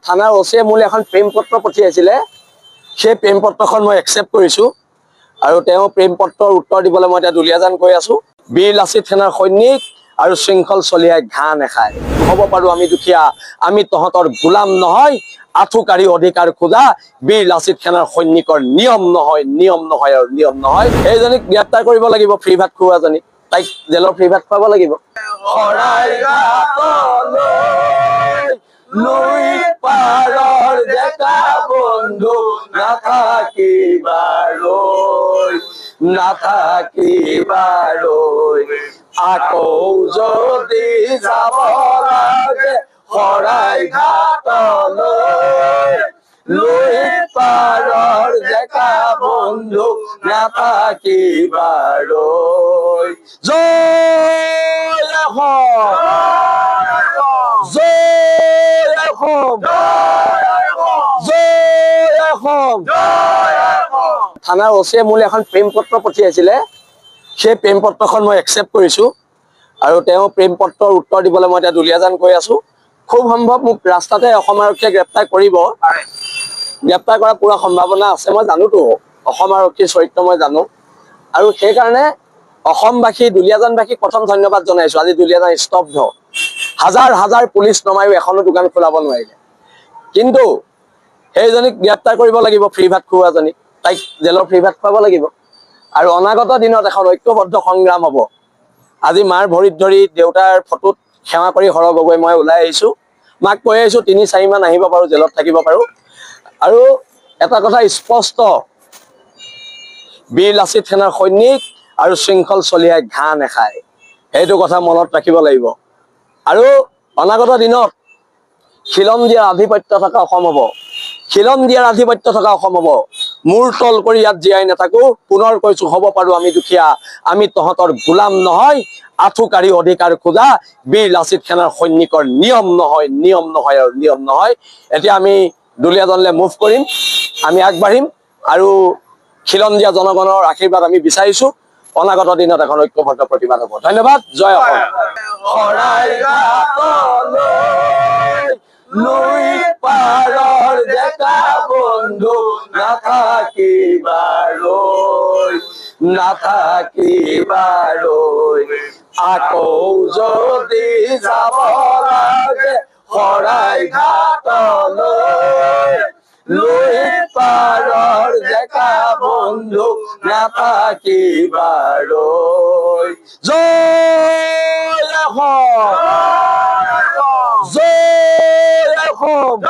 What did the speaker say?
থানাৰ ওচিয়ে মোলৈ এখন প্ৰেম পত্ৰ পঠিয়াইছিলে। সেই প্ৰেম পত্ৰখন মই একচেপ্ট কৰিছোঁ আৰু তেওঁ প্ৰেম পত্ৰৰ উত্তৰ দিবলৈ মই এতিয়া দুলীয়াজান গৈ আছোঁ। বীৰ লাচিত সেনাৰ সৈনিক আৰু শৃংখল চলিয়াই ঘাঁহ নেখায়। হ'ব পাৰোঁ আমি দুখীয়া, আমি তহঁতৰ গোলাম নহয়, আঁঠুকাঢ়ি অধিকাৰ খোজা বীৰ লাচিত সেনাৰ সৈনিকৰ নিয়ম নহয়, নিয়ম নহয় আৰু নিয়ম নহয়। এইজনীক গ্ৰেপ্তাৰ কৰিব লাগিব, ফ্ৰী ভাত খুওৱাজনীক, তাইক জেলৰ ফ্ৰী ভাত খুৱাব লাগিব। লুইত পাৰৰ ডেকা বন্ধু নাথাকিবাৰৈ আকৌ যদি যাব লাগে শৰাইঘাটলৈ। লুইত পাৰৰ ডেকা বন্ধু নাথাকিবাৰৈ। জয় অসম, জয় অসম, জয় অসম। থানাৰ ওচিয়ে মোলৈ এখন প্ৰেম পত্ৰ পঠিয়াইছিলে। সেই প্ৰেম পত্ৰখন মই একচেপ্ট কৰিছোঁ আৰু তেওঁ প্ৰেম পত্ৰৰ উত্তৰ দিবলৈ মই এতিয়া দুলীয়াজান গৈ আছোঁ। খুব সম্ভৱ মোক ৰাস্তাতে অসম আৰক্ষীয়ে গ্ৰেপ্তাৰ কৰিব। গ্ৰেপ্তাৰ কৰাৰ পুৰা সম্ভাৱনা আছে, মই জানোতো অসম আৰক্ষীৰ চৰিত্ৰ মই জানো। আৰু সেইকাৰণে অসমবাসী, দুলীয়াজানবাসীক প্ৰথম ধন্যবাদ জনাইছোঁ। আজি দুলীয়াজান স্তব্ধ, হাজাৰ হাজাৰ পুলিচ নমায়ো এখনো দোকান খোলাব নোৱাৰিলে। কিন্তু সেইজনীক গ্ৰেপ্তাৰ কৰিব লাগিব, ফ্ৰী ভাত খুওৱাজনীক, তাইক জেলৰ ফ্ৰী ভাত খুৱাব লাগিব। আৰু অনাগত দিনত এখন ঐক্যবদ্ধ সংগ্ৰাম হ'ব। আজি মাৰ ভৰিত ধৰি দেউতাৰ ফটোত সেৱা কৰি সৰহ গগৈ মই ওলাই আহিছোঁ। মাক কৈ আহিছোঁ ৩-৪ মান আহিব পাৰোঁ, জেলত থাকিব পাৰোঁ। আৰু এটা কথা স্পষ্ট, বীৰ লাচিত সেনাৰ সৈনিক আৰু শৃংখল চলিয়াই ঘাঁহ নেখায়, সেইটো কথা মনত ৰাখিব লাগিব। আৰু অনাগত দিনত খিলন দিয়াৰ আধিপত্য থকা অসম হ'ব, খিলন দিয়াৰ আধিপত্য থকা অসম হ'ব। মূৰ তল কৰি ইয়াত জীয়াই নাথাকো, পুনৰ কৈছোঁ, হ'ব পাৰোঁ আমি দুখীয়া, আমি তহঁতৰ গোলাম নহয়, আঁঠুকাঢ়ি অধিকাৰ খোজা বীৰ লাচিত সেনাৰ সৈনিকৰ নিয়ম নহয়, নিয়ম নহয় আৰু নিয়ম নহয়। এতিয়া আমি দুলীয়াজানলৈ মুভ কৰিম, আমি আগবাঢ়িম আৰু খিলন দিয়া জনগণৰ আশীৰ্বাদ আমি বিচাৰিছোঁ। অনাগত দিনত এখন ঐক্যবদ্ধ প্ৰতিবাদ হ'ব। ধন্যবাদ। জয় অসম। লুইত পাৰৰ ডেকা বন্ধু নাথাকিবাৰৈ আকৌ যদি যাব লাগে শৰাইঘাটলৈ। লুইত পাৰৰ ডেকা বন্ধু নাথাকিবাৰৈ। জয় অসম, জয় অসম।